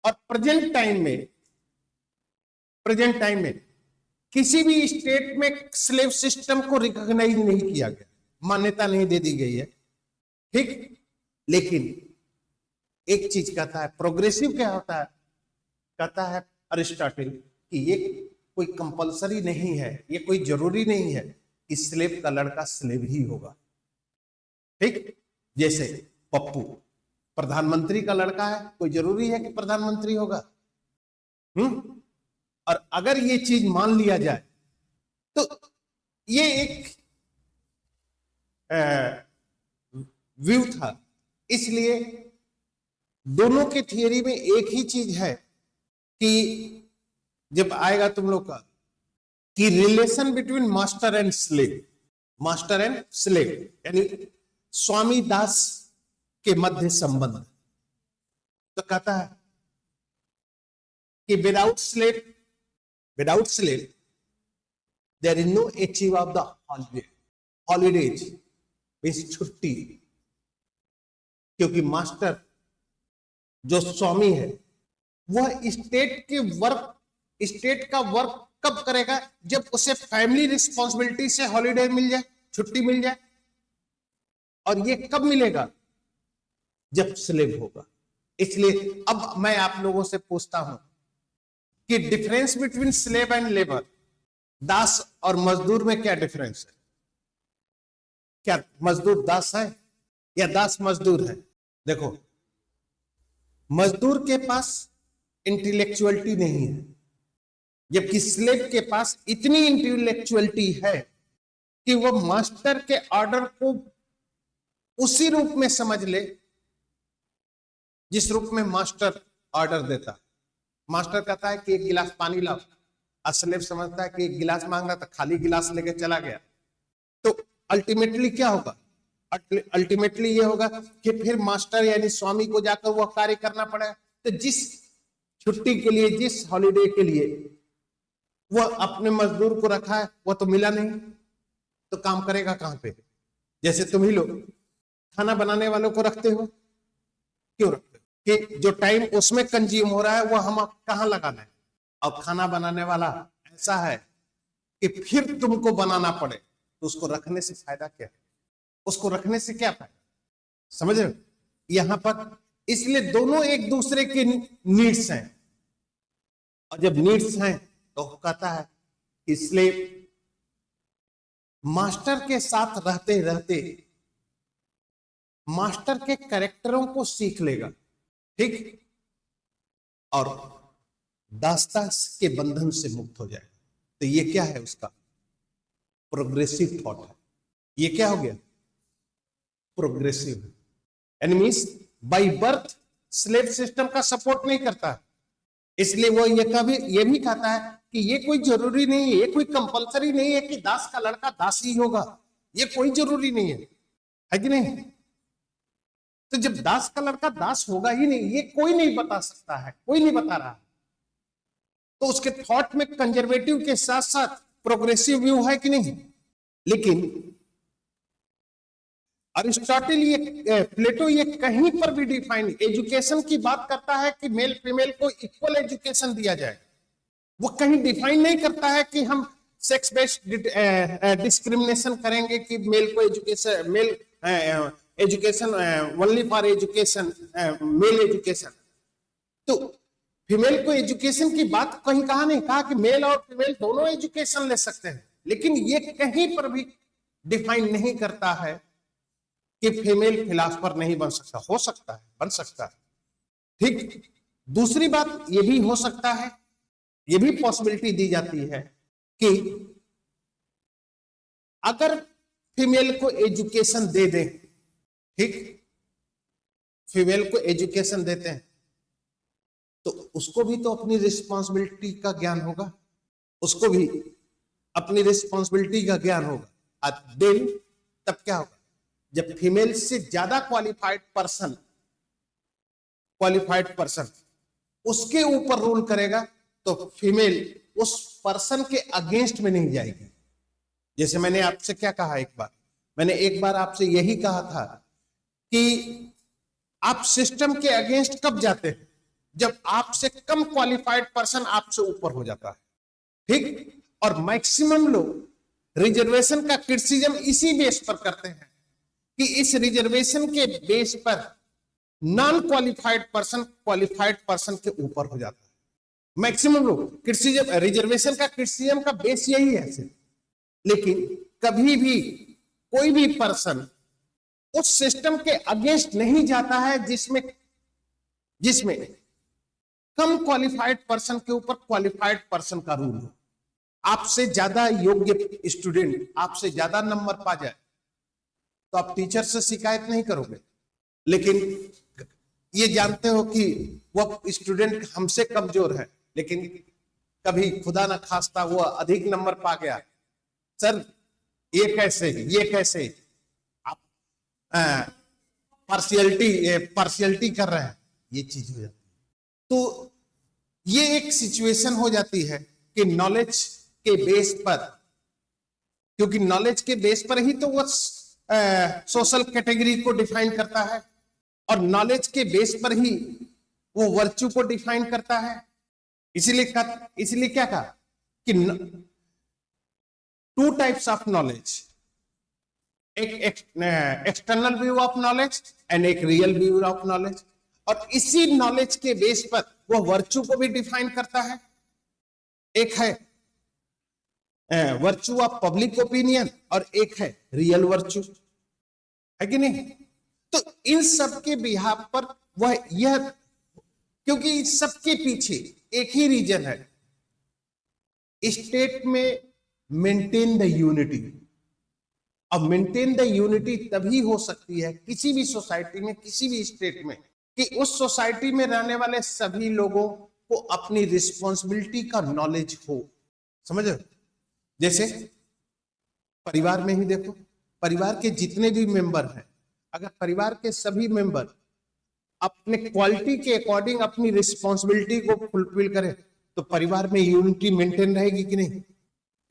और present time में किसी भी स्टेट में स्लेव सिस्टम को रिकॉग्नाइज नहीं किया गया, मान्यता नहीं दे दी गई है, ठीक। लेकिन एक चीज कहता है, प्रोग्रेसिव क्या होता है, कहता है अरिस्टोटल कि ये कोई कंपलसरी नहीं है, ये कोई जरूरी नहीं है कि स्लेव का लड़का स्लेव ही होगा, ठीक। जैसे पप्पू प्रधानमंत्री का लड़का है, कोई जरूरी है कि प्रधानमंत्री होगा? और अगर ये चीज मान लिया जाए तो ये एक व्यू था। इसलिए दोनों के थियरी में एक ही चीज है कि जब आएगा तुम लोग का कि relation between master and slave यानी स्वामी दास के मध्य संबंध, तो कहता है कि without slave there is no achieve of the holidays, means छुट्टी, क्योंकि मास्टर जो स्वामी है वह स्टेट का वर्क कब करेगा? जब उसे फैमिली रिस्पॉन्सिबिलिटी से हॉलीडे मिल जाए, छुट्टी मिल जाए। और ये कब मिलेगा? जब स्लेव होगा। इसलिए अब मैं आप लोगों से पूछता हूं कि difference between slave and labour, दास और मजदूर में क्या डिफरेंस है? क्या मजदूर दास है या दास मजदूर है? देखो, मजदूर के पास इंटेलेक्चुअलिटी नहीं है, जबकि स्लेव के पास इतनी इंटेलेक्चुअलिटी है कि वह मास्टर के ऑर्डर को उसी रूप में समझ ले जिस रूप में मास्टर ऑर्डर देता। मास्टर कहता है कि एक गिलास पानी लाओ, स्लेव समझता है कि एक गिलास मांग रहा था, खाली गिलास लेके चला गया। तो अल्टीमेटली क्या होगा? अल्टीमेटली ये होगा कि फिर मास्टर यानी स्वामी को जाकर वह कार्य करना पड़ेगा। तो जिस छुट्टी के लिए, जिस हॉलीडे के लिए वह अपने मजदूर को रखा है वह तो मिला नहीं, तो काम करेगा कहां पे? जैसे तुम ही लोग खाना बनाने वालों को रखते हो, क्यों रखते हो? कि जो टाइम उसमें कंज्यूम हो रहा है वह हम कहां लगाना है। अब खाना बनाने वाला ऐसा है कि फिर तुमको बनाना पड़े, तो उसको रखने से फायदा क्या है? उसको रखने से क्या फायदा? समझ रहे हो यहां पर? इसलिए दोनों एक दूसरे के नीड्स हैं, और जब नीड्स हैं तो कहता है इसलिए मास्टर के साथ रहते रहते मास्टर के कैरेक्टरों को सीख लेगा, ठीक, और दास्तास के बंधन से मुक्त हो जाएगा। तो ये क्या है? उसका प्रोग्रेसिव थॉट है। ये क्या हो गया? प्रोग्रेसिव। यानी means by birth slave system का सपोर्ट नहीं करता, इसलिए वो ये भी कहता है कि ये कोई जरूरी नहीं है, ये कोई कंपलसरी नहीं है कि दास का लड़का दास ही होगा, ये कोई जरूरी नहीं है कि नहीं? तो जब दास का लड़का दास होगा ही नहीं, ये कोई नहीं बता सकता है, कोई नहीं बता रहा, तो उसके थॉट में कंजर्वेटिव के साथ साथ प्रोग्रेसिव व्यू है कि नहीं? लेकिन अरिस्टोटल प्लेटो ये कहीं पर भी डिफाइन एजुकेशन की बात करता है कि मेल फीमेल को इक्वल एजुकेशन दिया जाए। वो कहीं डिफाइन नहीं करता है कि हम सेक्स बेस्ड डिस्क्रिमिनेशन करेंगे कि मेल को education only for education, male education. तो फीमेल को एजुकेशन की बात कहीं कहा नहीं, कहा कि मेल और फीमेल दोनों एजुकेशन ले सकते हैं, लेकिन ये कहीं पर भी डिफाइन नहीं करता है कि फीमेल फिलॉसफर नहीं बन सकता। हो सकता है, बन सकता है, ठीक। दूसरी बात ये भी हो सकता है, ये भी पॉसिबिलिटी दी जाती है कि अगर फीमेल को एजुकेशन दे दें, ठीक, फीमेल को एजुकेशन देते हैं तो उसको भी तो अपनी रिस्पॉन्सिबिलिटी का ज्ञान होगा, उसको भी अपनी रिस्पॉन्सिबिलिटी का ज्ञान होगा। देन तब क्या होगा? जब फीमेल से ज्यादा क्वालिफाइड पर्सन उसके ऊपर रूल करेगा तो फीमेल उस पर्सन के अगेंस्ट में नहीं जाएगी। जैसे मैंने आपसे क्या कहा, मैंने एक बार आपसे यही कहा था कि आप सिस्टम के अगेंस्ट कब जाते हैं? जब आपसे कम क्वालिफाइड पर्सन आपसे ऊपर हो जाता है, ठीक। और मैक्सिमम लोग रिजर्वेशन का क्रिटिसिज्म इसी बेस पर करते हैं कि इस रिजर्वेशन के बेस पर नॉन क्वालिफाइड पर्सन के ऊपर हो जाता है। मैक्सिमम लोग क्रिटिसिज्म, रिजर्वेशन का क्रिटिसिज्म का बेस यही है सिर्फ। लेकिन कभी भी कोई भी पर्सन उस सिस्टम के अगेंस्ट नहीं जाता है जिसमें कम क्वालिफाइड पर्सन के ऊपर क्वालिफाइड पर्सन का रूल हो। आपसे ज्यादा योग्य स्टूडेंट आपसे ज्यादा नंबर पा जाए तो आप टीचर से शिकायत नहीं करोगे, लेकिन ये जानते हो कि वह स्टूडेंट हमसे कमजोर है, लेकिन कभी खुदा न खास्ता वो अधिक नंबर पा गया, सर ये कैसे आप पार्शियलिटी कर रहे हैं, ये चीज हो जाती है। तो ये एक सिचुएशन हो जाती है कि नॉलेज के बेस पर, क्योंकि नॉलेज के बेस पर ही तो वो सोशल कैटेगरी को डिफाइन करता है और नॉलेज के बेस पर ही वो वर्च्यू को डिफाइन करता है। इसलिए क्या कहा कि टू टाइप्स ऑफ नॉलेज, एक external view of knowledge and एक रियल व्यू ऑफ नॉलेज, और इसी नॉलेज के बेस पर वो वर्च्यू को भी डिफाइन करता है। एक है वर्च्यू ऑफ पब्लिक ओपिनियन और एक है रियल वर्च्यू, है कि नहीं। तो इन सब के बिहाफ पर वह यह, क्योंकि सबके पीछे एक ही रीजन है, स्टेट में मेंटेन द यूनिटी। अब मेंटेन द यूनिटी तभी हो सकती है किसी भी सोसाइटी में, किसी भी स्टेट में, कि उस सोसाइटी में रहने वाले सभी लोगों को अपनी रिस्पॉन्सिबिलिटी का नॉलेज हो। समझ रहे हो? जैसे परिवार में ही देखो, परिवार के जितने भी मेंबर हैं, अगर परिवार के सभी मेंबर अपने क्वालिटी के अकॉर्डिंग अपनी रिस्पॉन्सिबिलिटी को फुलफिल करें तो परिवार में यूनिटी मेंटेन रहेगी कि नहीं।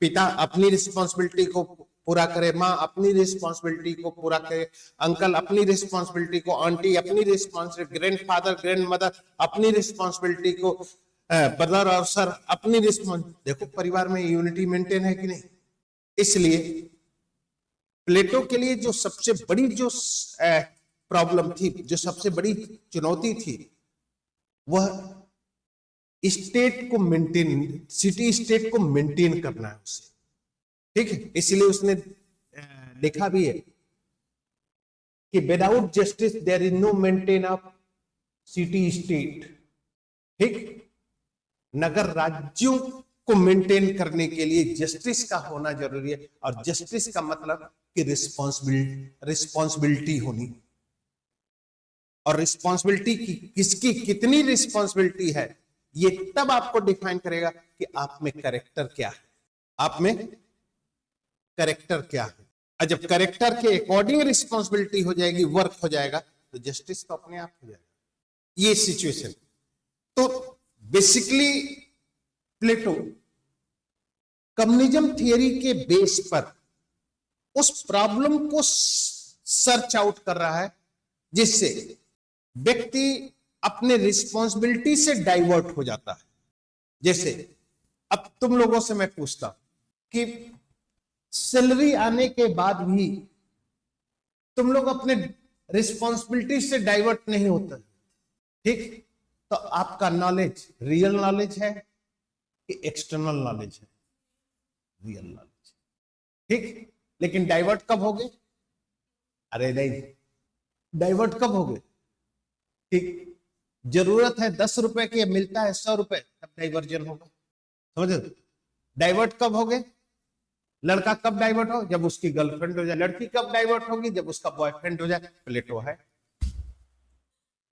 पिता अपनी रिस्पॉन्सिबिलिटी को पूरा करे, माँ अपनी रिस्पॉन्सिबिलिटी को पूरा करे, अंकल अपनी रिस्पॉन्सिबिलिटी को, आंटी अपनी रिस्पॉन्सिबिलिटी, ग्रैंडफादर ग्रैंडमदर अपनी रिस्पॉन्सिबिलिटी को, ब्रदर और सर अपनी रिस्पॉन्सिबिलिटी। देखो परिवार में यूनिटी मेंटेन है कि नहीं। इसलिए प्लेटो के लिए जो सबसे बड़ी जो प्रॉब्लम थी, जो सबसे बड़ी चुनौती थी, वह स्टेट को मेंटेन, सिटी स्टेट को मेंटेन करना है उसे, ठीक है। इसलिए उसने लिखा भी है कि without justice there is no maintain of city state, ठीक। नगर राज्यों को मेंटेन करने के लिए जस्टिस का होना जरूरी है, और जस्टिस का मतलब कि रिस्पॉन्सिबिलिटी होनी, और रिस्पॉन्सिबिलिटी की किसकी कितनी रिस्पॉन्सिबिलिटी है ये तब आपको डिफाइन करेगा कि आप में कैरेक्टर क्या है, आप में कैरेक्टर क्या है। और जब कैरेक्टर के अकॉर्डिंग रिस्पॉन्सिबिलिटी हो जाएगी, वर्क हो जाएगा, तो जस्टिस तो अपने आप हो जाएगा। ये सिचुएशन, तो बेसिकली प्लेटो कम्युनिज्म थियरी के बेस पर उस प्रॉब्लम को सर्च आउट कर रहा है जिससे व्यक्ति अपने रिस्पॉन्सिबिलिटी से डाइवर्ट हो जाता है। जैसे अब तुम लोगों से मैं पूछता कि सैलरी आने के बाद भी तुम लोग अपने रिस्पॉन्सिबिलिटी से डाइवर्ट नहीं होते, ठीक। तो आपका नॉलेज रियल नॉलेज है कि एक्सटर्नल नॉलेज है? रियल नॉलेज, ठीक। लेकिन डाइवर्ट कब होगे? अरे नहीं, डाइवर्ट कब होगे? ठीक, जरूरत है 10 रुपए की, मिलता है 100 रुपए, तब डाइवर्जन होगा। समझो, डाइवर्ट कब होगे? लड़का कब डाइवर्ट हो? जब उसकी गर्लफ्रेंड हो जाए। लड़की कब डाइवर्ट होगी? जब उसका बॉयफ्रेंड हो जाए। प्लेटो है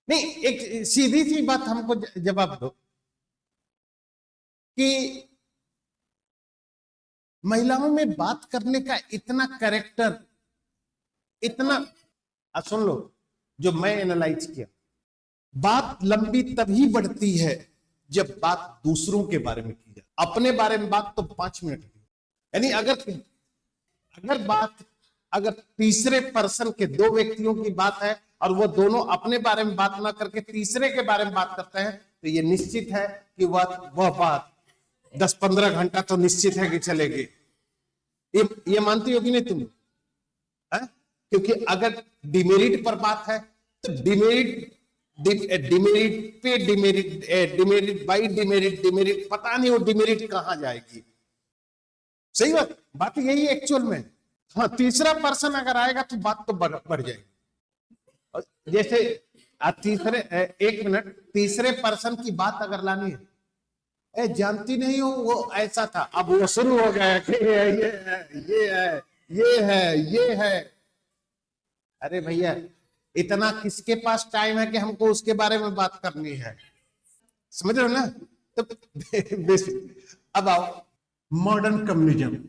नहीं, एक सीधी सी बात हमको जवाब दो कि महिलाओं में बात करने का इतना कैरेक्टर, इतना, सुन लो जो मैं एनालाइज किया, बात लंबी तभी बढ़ती है जब बात दूसरों के बारे में की जाए। अपने बारे में बात तो 5 मिनट की, यानी अगर तीसरे पर्सन के 2 व्यक्तियों की बात है और वो दोनों अपने बारे में बात ना करके तीसरे के बारे में बात करते हैं तो ये निश्चित है कि वह बात 10-15 घंटा तो निश्चित है कि चलेगी। ये मानती हो कि नहीं तुम? है? क्योंकि अगर डिमेरिट पर बात है तो डिमेरिट पे डिमेरिट बाई डिमेरिट पता नहीं वो डिमेरिट कहां जाएगी। सही बात यही एक्चुअल में। हाँ, तीसरा पर्सन अगर आएगा तो बात तो बढ़ जाएगी। जैसे एक मिनट, तीसरे पर्सन की बात अगर लानी है, जानती नहीं हो वो ऐसा था, अब वो शुरू हो गया कि ये है। अरे भैया, इतना किसके पास टाइम है कि हमको उसके बारे में बात करनी है? समझ रहे हो ना? तो अब आओ, मॉडर्न कम्युनिज्म,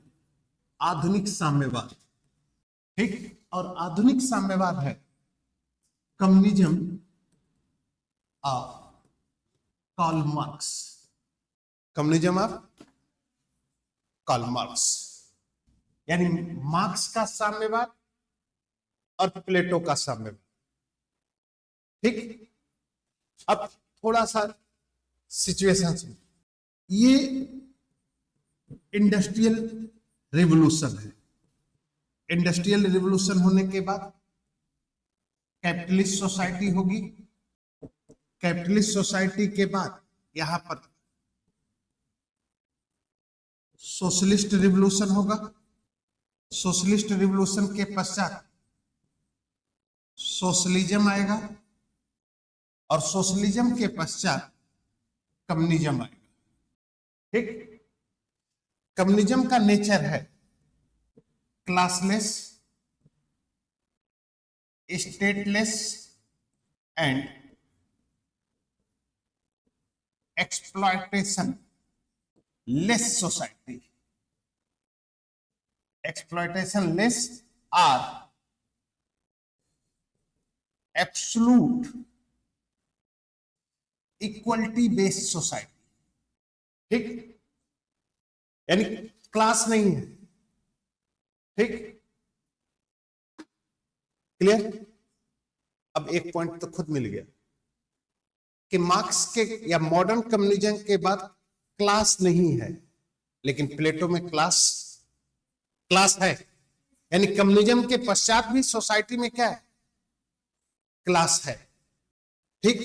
आधुनिक साम्यवाद। ठीक, और आधुनिक साम्यवाद है communism of Karl Marx. Communism of Karl Marx, यानी मार्क्स का साम्यवाद और प्लेटो का साम्यवाद। ठीक, अब थोड़ा सा सिचुएशन से, ये इंडस्ट्रियल रिवॉल्यूशन है। इंडस्ट्रियल रिवॉल्यूशन होने के बाद कैपिटलिस्ट सोसाइटी होगी। कैपिटलिस्ट सोसाइटी के बाद यहां पर सोशलिस्ट रिवॉल्यूशन होगा। सोशलिस्ट रिवॉल्यूशन के पश्चात सोशलिज्म आएगा और सोशलिज्म के पश्चात कम्युनिज्म आएगा। ठीक, कम्युनिज्म का नेचर है classless, stateless and exploitation less society. Exploitation less और एब्सोल्यूट इक्वलिटी बेस्ड सोसाइटी। ठीक, यानी क्लास नहीं है। ठीक, क्लियर? अब एक पॉइंट तो खुद मिल गया कि मार्क्स के या मॉडर्न कम्युनिज्म के बाद क्लास नहीं है, लेकिन प्लेटो में क्लास है। यानी कम्युनिज्म के पश्चात भी सोसाइटी में क्या है? क्लास है। ठीक,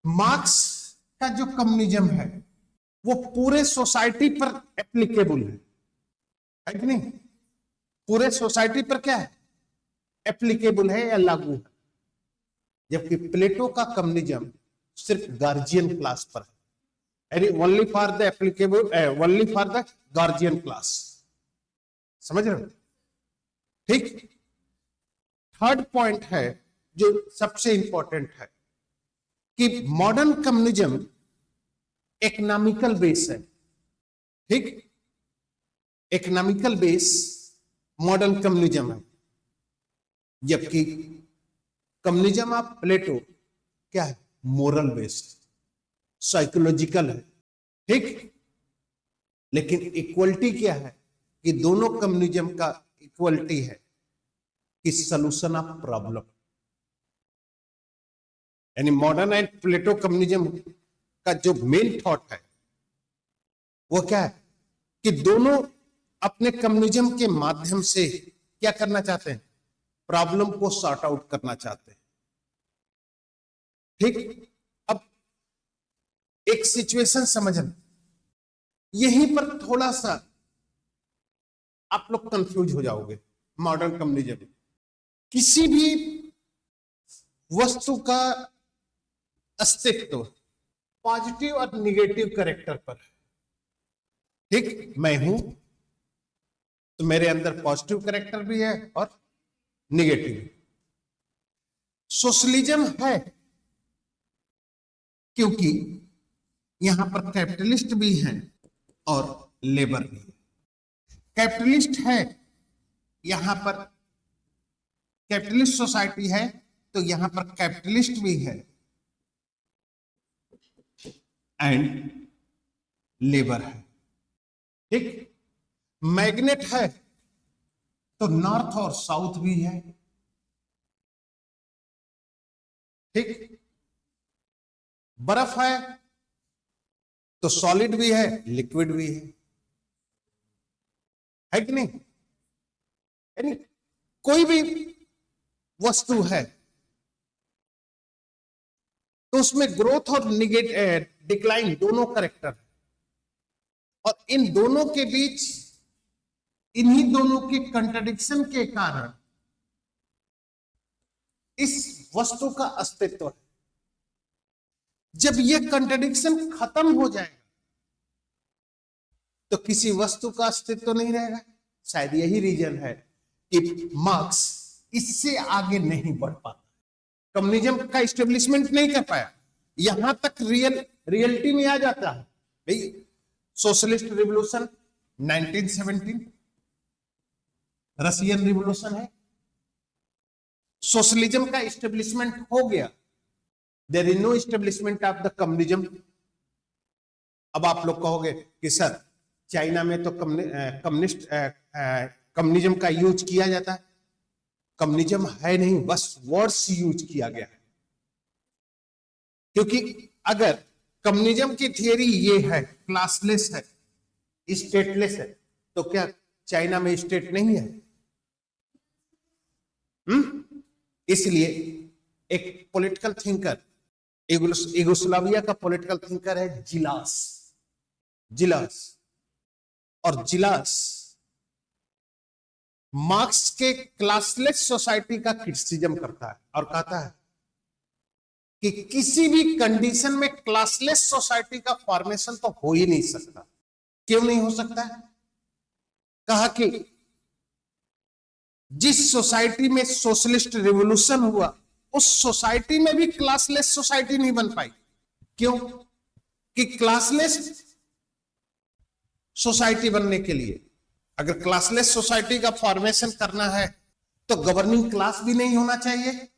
मार्क्स का जो कम्युनिज्म है वो पूरे सोसाइटी पर एप्लीकेबल है कि नहीं? पूरे सोसाइटी पर क्या है? एप्लीकेबल है या लागू है। जबकि प्लेटो का कम्युनिज्म सिर्फ गार्जियन क्लास पर है, यानी only for the applicable, only for the guardian class. समझ रहे हो? ठीक, थर्ड पॉइंट है जो सबसे इंपॉर्टेंट है कि मॉडर्न कम्युनिज्म इकोनॉमिकल बेस है। ठीक, इकोनॉमिकल बेस मॉडर्न कम्युनिज्म है, जबकि कम्युनिज्म ऑफ प्लेटो क्या है? मोरल बेस्ड, साइकोलॉजिकल है। ठीक, लेकिन इक्वलिटी क्या है कि दोनों कम्युनिज्म का इक्वलिटी है कि सॉल्यूशन ऑफ प्रॉब्लम। यानी मॉडर्न एंड प्लेटो कम्युनिज्म का जो मेन थॉट है वो क्या है कि दोनों अपने कम्युनिज्म के माध्यम से क्या करना चाहते हैं? प्रॉब्लम को सॉर्ट आउट करना चाहते हैं। ठीक, अब एक सिचुएशन समझना, यहीं पर थोड़ा सा आप लोग कंफ्यूज हो जाओगे। मॉडर्न कम्युनिज्म किसी भी वस्तु का अस्तित्व पॉजिटिव और निगेटिव कैरेक्टर पर है। ठीक, मैं हूं तो मेरे अंदर पॉजिटिव कैरेक्टर भी है और निगेटिव। सोशलिज्म है क्योंकि यहां पर कैपिटलिस्ट भी हैं और लेबर भी है। कैपिटलिस्ट है, यहां पर कैपिटलिस्ट सोसाइटी है तो यहां पर कैपिटलिस्ट भी है एंड लेबर है। ठीक, मैग्नेट है तो नॉर्थ और साउथ भी है। ठीक, बर्फ है तो सॉलिड भी है, लिक्विड भी है कि नहीं? यानी कोई भी वस्तु है तो उसमें ग्रोथ और डिक्लाइन दोनों करेक्टर है, और इन दोनों के बीच, इन्हीं दोनों के कंट्राडिक्शन के कारण इस वस्तु का अस्तित्व है। जब यह कंट्राडिक्शन खत्म हो जाएगा तो किसी वस्तु का अस्तित्व नहीं रहेगा। शायद यही रीजन है कि मार्क्स इससे आगे नहीं बढ़ पाता, कम्युनिज्म का एस्टेब्लिशमेंट नहीं कर पाया। यहां तक रियलिटी में आ जाता है भाई, सोशलिस्ट रिवॉल्यूशन 1917, रशियन रिवॉल्यूशन है, सोशलिज्म का एस्टेब्लिशमेंट हो गया, there is no establishment of the communism. अब आप लोग कहोगे कि सर चाइना में तो कम्युनिज्म का यूज किया जाता है। कम्युनिज्म है नहीं, बस वर्ड्स यूज किया गया है। क्योंकि अगर कम्युनिज्म की थियरी ये है, क्लासलेस है, स्टेटलेस है, तो क्या चाइना में स्टेट नहीं है? इसलिए एक पॉलिटिकल थिंकर, यूगोस्लाविया का पॉलिटिकल थिंकर है जिलास, और जिलास मार्क्स के क्लासलेस सोसाइटी का क्रिटिसिज्म करता है और कहता है कि किसी भी कंडीशन में क्लासलेस सोसाइटी का फॉर्मेशन तो हो ही नहीं सकता। क्यों नहीं हो सकता है? कहा कि जिस सोसाइटी में सोशलिस्ट रिवॉल्यूशन हुआ, उस सोसाइटी में भी क्लासलेस सोसाइटी नहीं बन पाई। क्यों? कि क्लासलेस सोसाइटी बनने के लिए, अगर क्लासलेस सोसाइटी का फॉर्मेशन करना है तो गवर्निंग क्लास भी नहीं होना चाहिए,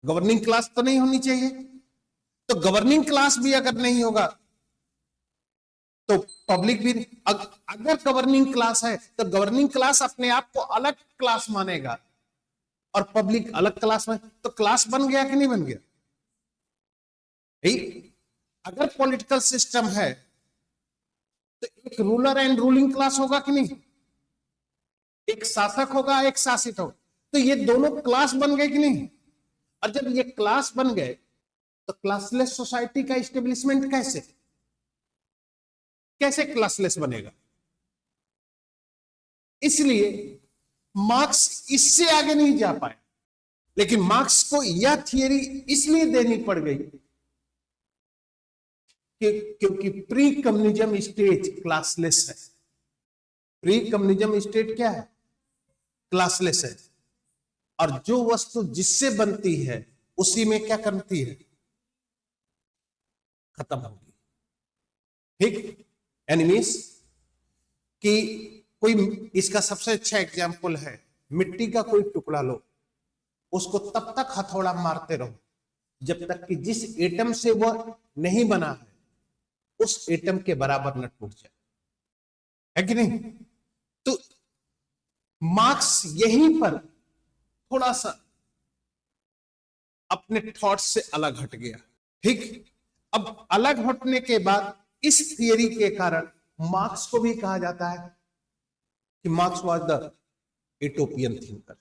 गवर्निंग क्लास तो नहीं होनी चाहिए। तो गवर्निंग क्लास भी अगर नहीं होगा तो पब्लिक भी, अगर गवर्निंग क्लास है तो गवर्निंग क्लास अपने आप को अलग क्लास मानेगा और पब्लिक अलग क्लास में, तो क्लास बन गया कि नहीं बन गया? अगर पॉलिटिकल सिस्टम है तो एक रूलर एंड रूलिंग क्लास होगा कि नहीं? एक शासक होगा, एक शासित होगा, तो ये दोनों क्लास बन गए कि नहीं? और जब ये क्लास बन गए तो क्लासलेस सोसाइटी का एस्टेब्लिशमेंट कैसे क्लासलेस बनेगा? इसलिए मार्क्स इससे आगे नहीं जा पाए। लेकिन मार्क्स को यह थियरी इसलिए देनी पड़ गई क्योंकि प्री कम्युनिज्म स्टेज क्लासलेस है। प्री कम्युनिज्म स्टेट क्या है? क्लासलेस है। और जो वस्तु जिससे बनती है उसी में क्या करती है? खत्म होगी। ठीक, एनिमीज कि कोई, इसका सबसे अच्छा एग्जाम्पल है, मिट्टी का कोई टुकड़ा लो, उसको तब तक हथौड़ा मारते रहो जब तक कि जिस एटम से वह नहीं बना है उस एटम के बराबर न टूट जाए, है कि नहीं? तो मार्क्स यहीं पर थोड़ा सा अपने थॉट्स से अलग हट गया। ठीक, अब अलग हटने के बाद इस थियरी के कारण मार्क्स को भी कहा जाता है कि Marx was the utopian thinker,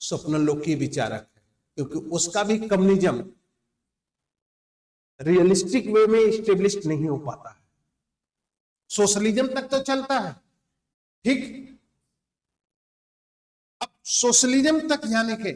स्वप्नलोकी विचारक है, क्योंकि उसका भी कम्युनिज्म रियलिस्टिक वे में एस्टेब्लिश नहीं हो पाता है। सोशलिज्म तक तो चलता है, ठीक, अब सोशलिज्म तक जाने के